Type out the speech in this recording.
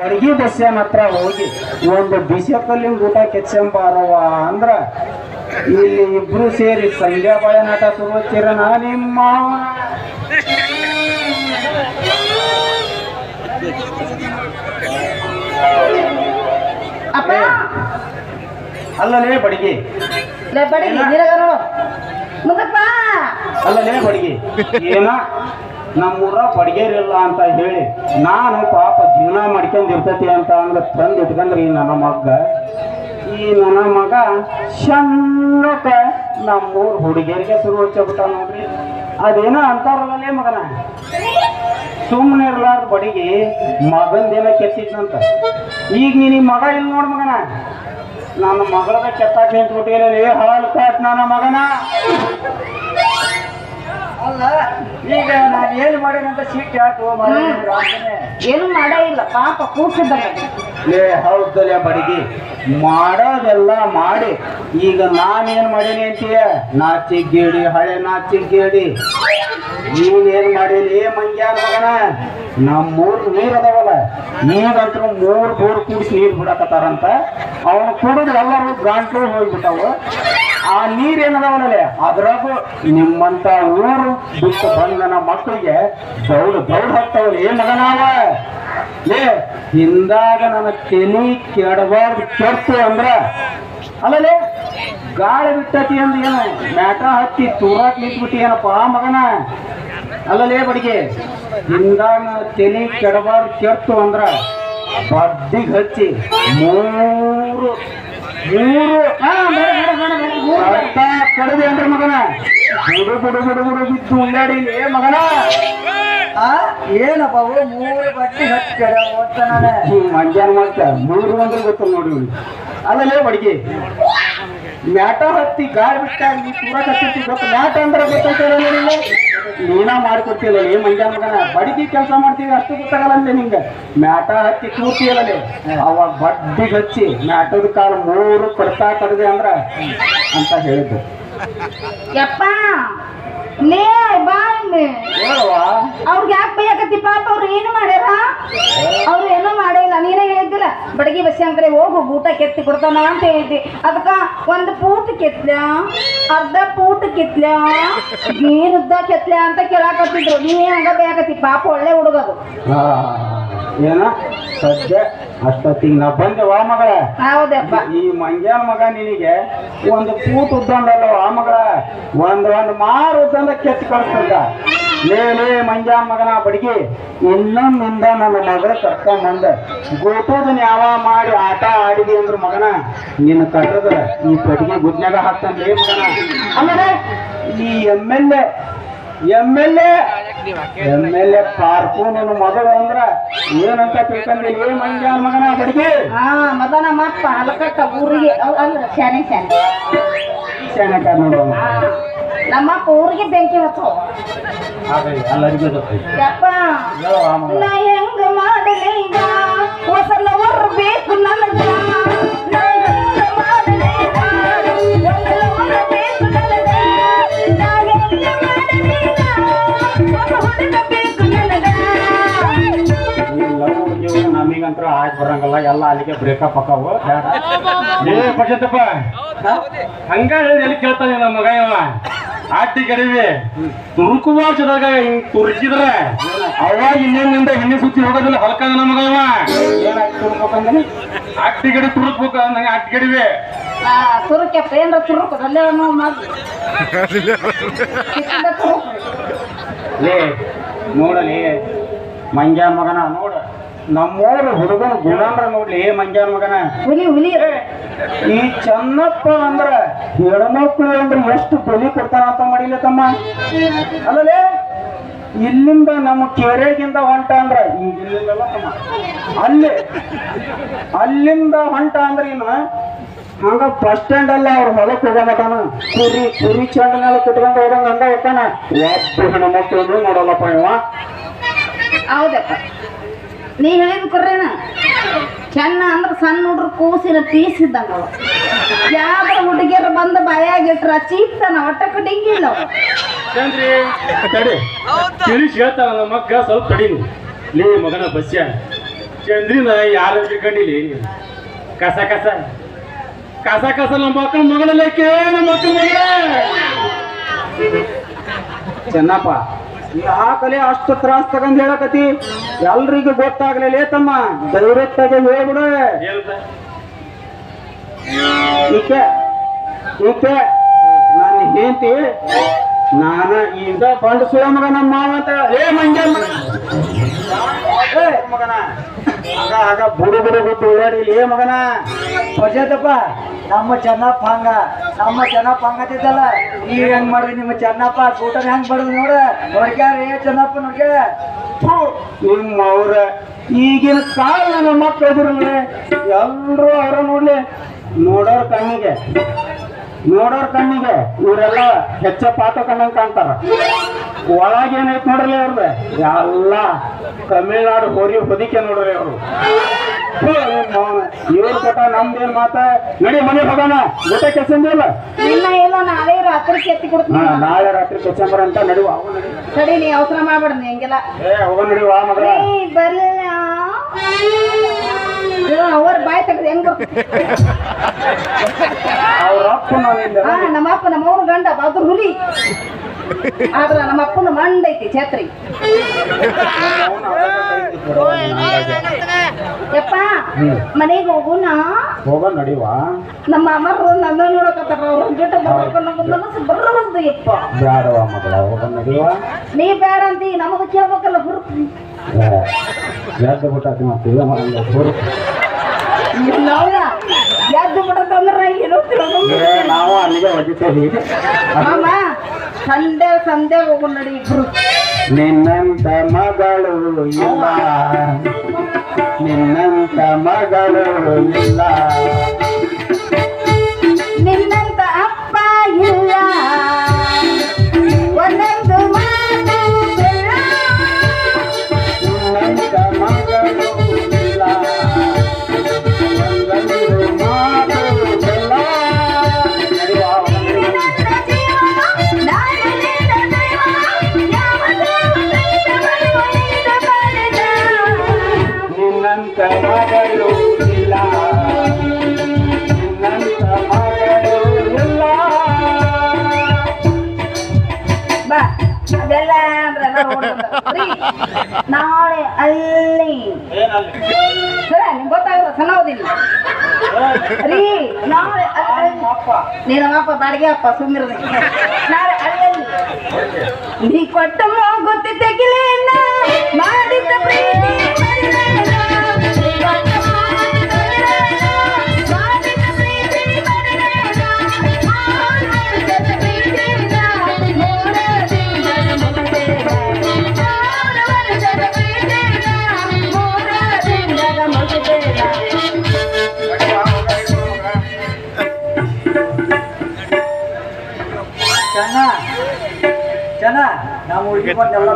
ಬಡಗಿ ಬಸ್ಸೇನ ಹತ್ರ ಹೋಗಿ ಒಂದು ಬಿಸಿಕಲ್ಲಿನ ಊಟ ಕೆಚ್ಚಂಬಾರವ ಅಂದ್ರ ಇಲ್ಲಿ ಇಬ್ರು ಸೇರಿ ಸಂಧ್ಯಾ ಬಾಯನಾಟ ಶುರು ಹಚ್ಚಿರನ ನಿಮ್ಮ ಅಲ್ಲಲೇ ಬಡಗಿ ಅಲ್ಲಲೇ ಬಡಗಿ ಏನ ನಮ್ಮೂರ ಬಡಗೇರಿಲ್ಲ ಅಂತ ಹೇಳಿ ನಾನು ಪಾಪ ಜೀವನ ಮಾಡ್ಕೊಂಡ್ ಇರ್ತೈತಿ ಅಂತ ಅಂದ್ರೆ ತಂದು ಇಟ್ಕೊಂಡ್ರಿ ನನ್ನ ಮಗ ಸಣ್ಣಕ ನಮ್ಮೂರ್ ಹುಡುಗಿಯರಿಗೆ ಶುರು ಹಚ್ಚಬಿಟ್ಟ ನೋಡ್ರಿ ಅದೇನ ಅಂತಾರಲ್ಲೇ ಮಗನ ಸುಮ್ಮನೆ ಇರ್ಲಾರ್ದ ಬಡಿಗೆ ಮಗಂದೇನ ಕೆತ್ತಿದ್ನಂತ ಈಗ ನೀನು ಮಗ ಇಲ್ಲ ನೋಡ್ ಮಗನ ನನ್ನ ಮಗಳದ ಕೆತ್ತಾಕ ನಿಂತ್ಬಿಟ್ಟಿಲ್ಲ ಹಾಳು ಕಾಟ್ ನನ್ನ ಮಗನ ಅಲ್ಲ ಈಗ ನಾನು ಏನು ಮಾಡೇನಂತ ಸೀಟ್ ಯಾಕೆ ಏನು ಮಾಡ ಇಲ್ಲ ಪಾಪ ಕೂಸಿದ್ದೇ ಹೌದಲ್ಲ ಬಡಿಗೆ ಮಾಡೋದೆಲ್ಲ ಮಾಡಿ ಈಗ ನಾನೇನ್ ಮಾಡೀನಿ ಅಂತೀಯ ನಾಚಿಗೇಡಿ ಹಳೆ ನಾಚಿಗೇಡಿ ನೀನೇನ್ ಮಾಡೀನಿ ಮಂಗ್ಯಾನ ಮಗನ ನಮ್ಮೂರ್ ನೀರ್ ಅದಾವಲ್ಲ ನೀರಂತೂ 3 ಬೋರ್ ಕೂಡಿಸಿ ನೀರ್ ಬಿಡಕತ್ತಾರಂತ ಅವನು ಕುಡಿದ್ರೆ ಎಲ್ಲರೂ ಗಂಟ್ಲು ಹೋಗ್ಬಿಟ್ಟವು ಆ ನೀರೇನದಾವಲ್ಲೇ ಅದ್ರಾಗು ನಿಮ್ಮಂತ ಊರು ಬಿಟ್ಟು ಬಂದನ ಮಕ್ಕಳಿಗೆ ದೌಡ್ ಹಾಕ್ತಾವಲ್ಲ ಏನ್ ಮಗನಾವ ಹಿಂದಾಗ ನನ್ನ ತೆಲಿ ಕೆಡಬಾರ್ದು ಕೆಡ್ತು ಅಂದ್ರ ಅಲ್ಲಲೇ ಗಾಳಿ ಬಿಟ್ಟತಿ ಅಂದ ಏನು ಮ್ಯಾಟ ಹತ್ತಿ ತೂರಾಕ್ ನಿಂತ್ಬಿಟ್ಟಿ ಏನಪ್ಪ ಮಗನ ಅಲ್ಲಲೇ ಬಡಿಗೆ ಹಿಂದಾಗ ನನ್ನ ತೆಲಿ ಕೆಡಬಾರ್ದು ಕೆಡ್ತು ಅಂದ್ರ ಬಡ್ಡಿಗೆ ಹಚ್ಚಿ ಮೂರು ಕಡದೆ ಅಂದ್ರೆ ಮಗನ ಬಿಡು ಬಿದ್ದು ಉಳ್ಳಾಡಿ ಮಗನ ಏನಪ್ಪ 3 ಬಟ್ಟೆ ಹಚ್ಚ ಮಂಜಾನ ಮಾಡ್ತ 3 ಅಂದ್ರೆ ಗೊತ್ತ ನೋಡಿ ಅಲ್ಲಲೇ ಬಡಿಗೆ ಮ್ಯಾಟ ಹತ್ತಿ ಗಾಳಿ ಬಿಟ್ಟ ನೀ ಪೂರ ಕತ್ತಿ ಗೊತ್ತ ಮ್ಯಾಟ ಅಂದ್ರೆ ಗೊತ್ತಾಗ್ತಿಲ್ಲ ನೀನ ಮಾಡ್ಕೊಡ್ತಿಲ್ಲ ಮಂಜಾನ ಮಗನ ಬಡಿಗೆ ಕೆಲಸ ಮಾಡ್ತೀವಿ ಅಷ್ಟು ಗೊತ್ತಾಗಲ್ಲ ಅಂದೆ ನಿಂಗೆ ಮ್ಯಾಟ ಹತ್ತಿ ಕೂರ್ತಿಯಲ್ಲೇ ಅವಾಗ ಬಡ್ಡಿಗೆ ಹಚ್ಚಿ ಮ್ಯಾಟದ ಕಾಲ 3 ಕಡ್ತಾ ಕಡದೆ ಅಂದ್ರ ಅಂತ ಹೇಳಿದ್ದು ಯಪ್ಪ ಲೇ ಬಾಯಿ ಅವ್ರಿಗೆ ಯಾಕೆ ಬೈಯಾಕತ್ತಿ ಪಾಪ ಅವ್ರು ಏನು ಮಾಡ್ಯಾರ ಅವ್ರು ಏನೂ ಮಾಡಿಲ್ಲ ನೀನೇ ಹೇಳಿದ್ದಿಲ್ಲ ಬಡಗಿ ಬಸ್ಸಿ ಅಂಕಡೆ ಹೋಗು ಊಟ ಕೆತ್ತಿ ಕೊಡ್ತಾನ ಅಂತ ಹೇಳಿದ್ದಿ ಅದಕ್ಕ 1 ಪೂಟ್ ಕೆತ್ಲ ಅರ್ಧ ಪೂಟ್ ಕೆತ್ಲ ನೀನ್ ಉದ್ದ ಕೆತ್ಲ ಅಂತ ಕೇಳಾಕತ್ತಿದ್ರು ನೀವೇ ಹಂಗ ಬೈಯಾಕತ್ತಿ ಪಾಪ ಒಳ್ಳೆ ಹುಡುಗದು ಏನ ಸದ್ಯ ಅಷ್ಟೊತ್ತಿಗೆ ನಾ ಬಂದೆವಾ ಮಗಳ ಹೌದಪ್ಪ ಈ ಮಂಗ್ಯಾನ ಮಗ ನಿನಗೆ 1 ಪೂಟ್ ಉದ್ದಂಡಲ್ಲ ಆ ಮಗಳ ಒಂದ್ ಮಾರು ಉದ್ದಂಡ ಕೆತ್ತಿ ಕಳಿಸ್ತದ ಲೇ ಮಂಗ್ಯಾನ ಮಗನ ಬಡಿಗೆ ಇನ್ನೊಂದಿಂದ ನನ್ನ ಮಗಳ ಕರ್ಕೊಂಡ್ ಗೋಟೋದನ್ನ ಯಾವ ಮಾಡಿ ಆಟ ಆಡಿದಿ ಅಂದ್ರ ಮಗನ ನಿನ್ನ ಕಟ್ಟದ ಈ ಕಟ್ಟಿಗೆ ಗುದ್ನ್ಯಾಗ ಹಾಕ್ತಾನೆ ಮಗನ ಆಮೇಲೆ ಈ ಎಮ್ ಎಲ್ ಎ ಪಾರ್ಕು ನನ್ನ ಮಗಳು ಅಂದ್ರ ಏನಂತ ತಿಳ್ಕೊಂಡ್ರಿ ಮಂಗ್ಯಾನ ಮಗನ ಬಡಿಗೆ ಮದನ ಮಪ್ಪ ಹಲಕಟ್ಟ ಊರಿಗೆ ಅಲ್ಲ ಶಾನೆ ನೋಡುವ ನಮ್ಮಪ್ಪ ಊರಿಗೆ ಬೆಂಕಿ ಹಚ್ಚೋ ಯಪ್ಪ ನಾ ಹೆಂಗ ಮಾಡಲಿ ಈಗ ಹೊಸಲ ಬೇಕು ನನಗ ನಮಗಂತ್ರ ಆಯ್ತು ಬರಂಗಲ್ಲ ಎಲ್ಲ ಅಲ್ಲಿಗೆ ಬ್ರೇಕಪ್ ಹಾಕವು ಪಂಚಪ್ಪ ಹಂಗ ಎಲ್ಲಿ ಕೇಳ್ತಾನೆ ನಮ್ಮ ಮಗ ಇವ ಆಟಿ ಕಡಿವೆ ತುರುಕುವಾಸದಾಗ ಹಿಂಗ್ ತುರ್ಕಿದ್ರ ಅವಾಗ ಇನ್ನೇನಿಂದ ಎಣ್ಣೆ ಸುತ್ತಿ ಹೋಗೋದಿಲ್ಲ ಹೊಲಕಾಗ ನಮ್ಮ ಮಗ ಇವ ಆಟಿ ಗಡಿ ತುರುಕ್ಬೇಕು ನಂಗೆ ಆಟಿ ಕಡಿವೆ ತುರುಕಪ್ಪ ಏನ್ರ ತುರುಕು ಅಲ್ಲೇ ಲೇ ನೋಡಲಿ ಮಂಗ್ಯಾನ ಮಗನ ನೋಡ ನಮ್ಮೂರ ಹುಡುಗನ ಗುಣಂದ್ರ ನೋಡ್ಲಿ ಮಂಗ್ಯಾನ ಮಗನ ಹುಲಿ ಈ ಚೆನ್ನಪ್ಪ ಅಂದ್ರ ಹೆಣ್ಮಕ್ಳು ಅಂದ್ರೆ ಎಷ್ಟು ಬೆಲೆ ಕೊಡ್ತಾನ ಅಂತ ಮಾಡಿಲ್ಲ ತಮ್ಮ ಅಲ್ಲಲೇ ಇಲ್ಲಿಂದ ನಮ್ಮ ಕೆರೆಗಿಂದ ಹೊಂಟ ಅಂದ್ರ ಈಗ ಇಲ್ಲಿಂದಲ್ಲ ತಮ್ಮ ಅಲ್ಲಿಂದ ಹೊಂಟ ಅಂದ್ರ ಇನ್ನು ಹಂಗ ಬಸ್ ಸ್ಟ್ಯಾಂಡ್ ಅಲ್ಲ ಅವ್ರ ಹೊಲಕ್ಕೆ ಹೋಗಮಟಾನ ಕುರಿ ಚೆಂಡನೆಲ್ಲ ಕುಟ್ಕೊಂಡ್ ಹೋದಂಗ ಹಂಗ ಹೋಗ್ತಾನ ಒಬ್ಬ ಹೆಣ್ಮಕ್ಳು ನೋಡಲ್ಲಪ್ಪ ಇವ ಹೌದಪ್ಪ ನೀ ಹೇಳಿದ್ ಕರ್ರೇನ ಚೆನ್ನ ಅಂದ್ರೆ ಸಣ್ಣ ಹುಡ್ರು ಕೂಸಿನ ಪೀಸಿದ್ದಂಗ ಯಾವ ಹುಡುಗಿಯರು ಬಂದ ಬಾಯಾಗಿಟ್ರ ಚೀಪ್ತಾನ ಒಟ್ಟ ಕಡಿಂಗಿಲ್ಲ ತಡಿ ತಿಳಿಸಿ ಹೇಳ್ತಾನ ನಮ್ಮ ಮಗ್ಗ ಸ್ವಲ್ಪ ತಡೀನಿ ಲೇ ಮಗನ ಬಸ್ಯ ಚಂದ್ರಿನ ಯಾರು ತಿಳ್ಕೊಂಡಿಲಿ ಕಸ ಕಸ ಕಸ ಕಸ ನಮ್ಮ ಮಕ್ಕಳ ಮಗಳಲ್ಲಕ್ಕೆ ನಮ್ಮ ಮಕ್ಕಳ ಚೆನ್ನಪ್ಪ ಯಾಕಲೆ ಅಷ್ಟು ತ್ರಾಸ ತಗೊಂಡ್ ಹೇಳಕತಿ ಎಲ್ರಿಗೂ ಗೊತ್ತಾಗ್ಲಿಲ್ಲ ತಮ್ಮ ಡೈರೆಕ್ಟ್ ಆಗಿ ಹೇಳ್ಬಿಡು ಈಕೆ ಈಕೆ ನಾನು ಹೇಳ್ತಿ ನಾನು ಈಗ ಬಂದು ಸುಳ ಮಗ ನಮ್ಮ ಮಾವ ಅಂತ ಏ ಮಂಜ ಮಗನ ಆಗ ಆಗ ಬುಡು ಬುಡು ಬಿಟ್ಟು ಓಡಾಡಿಲಿ ಏ ಮಗನ ಪಂಚಾಯತಪ್ಪ ನಮ್ಮ ಚೆನ್ನಪ್ಪ ಹಂಗ ನಮ್ಮ ಚೆನ್ನಪ್ಪ ಹಂಗತಿದ್ದಲ್ಲ ನೀವ್ ಹೆಂಗ್ ಮಾಡ್ರಿ ನಿಮ್ಮ ಚೆನ್ನಪ್ಪ ಊಟನ ಹೆಂಗ್ ಬಡದ್ ನೋಡ ನೋಡ್ಕ್ಯಾರ ಏ ಚೆನ್ನಪ್ಪ ನೋಡ್ಕ ನಿಮ್ಮ ಅವ್ರ ಈಗಿನ ಕಾಲ ನನ್ನ ಮಕ್ಕಳು ಎದುರಲ್ಲಿ ಎಲ್ರು ಅವ್ರ ನೋಡ್ಲಿ ನೋಡೋರ್ ಕಣ್ಣಿಗೆ ಇವರೆಲ್ಲ ಹೆಚ್ಚ ಪಾಠ ಕಣ್ಣಂಗ್ ಕಾಣ್ತಾರ ಒಳಗೇನೈತ್ ನೋಡ್ರಿ ಅವ್ರದ್ದು ಎಲ್ಲ ತಮಿಳ್ನಾಡು ಹೊದಿಕೆ ನೋಡ್ರಿ ಅವರು ಇವ್ರ ಕೊಟ್ಟ ನಮ್ದೇನ್ ಮಾತ ನಡಿ ಮನೆ ಹೋಗೋಣ ಊಟ ಕೆಸಂದಿಲ್ಲ ಇಲ್ಲ ಇಲ್ಲ ನಾಳೆ ರಾತ್ರಿ ಎತ್ತಿ ಕೊಡ್ತೀನಿ ನಾಳೆ ರಾತ್ರಿ ಕೆಸಂಬರ ಅಂತ ನಡಿವ ಸರಿ ನೀ ಅವಸರ ಮಾಡ್ಬೇಡ ನೀ ಹಂಗೆಲ್ಲ ಹೋಗ ನಡಿವ ಮಗ ಬರಲ್ಲ ಅವ್ರ ಬಾಯ್ ತೆಗ್ದು ಹೆಂಗ್ ಬರ್ತದೆ ಅವ್ರ ಅಪ್ಪ ನಮ್ಮ ಅಪ್ಪ ನಮ್ಮ ಅವ್ರ ಗಂಡ ಬಾದ್ರ ಹುಲಿ ಆದ್ರ ನಮ್ಮ ಅಪ್ಪನ ಮಂಡ ಐತಿ ಛತ್ರಿ ಯಪ್ಪ ಮನೆಗೆ ಹೋಗುನ ಹೋಗ ನಡಿವ ನಮ್ಮ ಅಮ್ಮರು ನನ್ನ ನೋಡಕತ್ತಾರ ಅವ್ರ ಜೊತೆ ಬರ್ಕೊಂಡು ಮನಸ್ಸು ಬರಬಂದು ಯಪ್ಪ ಬ್ಯಾಡವ ಮಗಳ ಹೋಗ ನಡಿವ ನೀ ಬೇಡ ಅಂತಿ ನಮಗ ಕೇಳ್ಬೇಕಲ್ಲ ಹುರುಪು ಎದ್ದು ಬಿಟ್ಟಾತಿ ಮತ್ತೆ ಇಲ್ಲ ಮಗ ಎದ್ದು ಬಿಡತ್ತಂದ್ರ ನಾವು ಅಲ್ಲಿಗೆ ಒಗಿತೇವಿ ಮಾಮ ಸಂಡೆ ಹೋಗು ನಡಿ ಇಬ್ರು ನಿನ್ನಂತ ಮಗಳು ಇಲ್ಲ ನಿನ್ನಂತ ಮಗಳು ಇಲ್ಲ ನಿನ್ನಂತ ಅಪ್ಪ ಇಲ್ಲ ಒಂದೊಂದು ಮಾತು ಬೆಲ್ಲ. ನಿನ್ನಂತ ಮಗಳು ಇಲ್ಲ ಒಂದೊಂದು ಮಾತು ಬೆಲ್ಲ. ನಿನ್ನಂತ ಜೀವ, ನಾನು ನಿನ್ನ ದೈವ, ಯಾವ ದೇವತೆಯಿಂದ ಬರುವಳಿದ ಬರೆದ. ನಿನ್ನಂತ ಮಗಳು ಇಲ್ಲ ನಿನ್ನಂತ ಮಗಳು ಇಲ್ಲ ಬಾ ಅದೆಲ್ಲ ಅಂದ್ರೆ ನಾಳೆ ಅಲ್ಲಿ ಸರ ನಿಮ್ಗೆ ಗೊತ್ತಾಗಲ್ಲ ಸಣ್ಣದಿಲ್ಲ ರೀ ನಾಳೆ ನೀನು ಅಪ್ಪ ಬಾಡಿಗೆ ಅಪ್ಪ ಸುಮ್ಮಿರೋದು ನಾಳೆ ಅಲ್ಲಿ ನೀ ಕೊಟ್ಟ ಗೊತ್ತಿ ತೆಗಿಲೇನ ಮಾಡಿದ್ದ ಪ್ರೀತಿ ಮರಿಲೇನ. ನೀ ಕೊಟ್ಟ ಮಾತು ತೆಗಿಲೇನ, ಮಾಡಿದ್ದ ಪ್ರೀತಿ ಮರಿಲೇನ. ಮಾಡಿದ ಪ್ರೀತಿನ ಮೋಡದಿಂದ ಮುಗಿದೇನ. ವರ್ಷದ ಪ್ರೀತಿನ ಮೋಡದಿಂದ ಮುಗಿದೇನ. ಚೆನ್ನ ನಾವು ಹುಡುಗಿ ಬಂದೆಲ್ಲ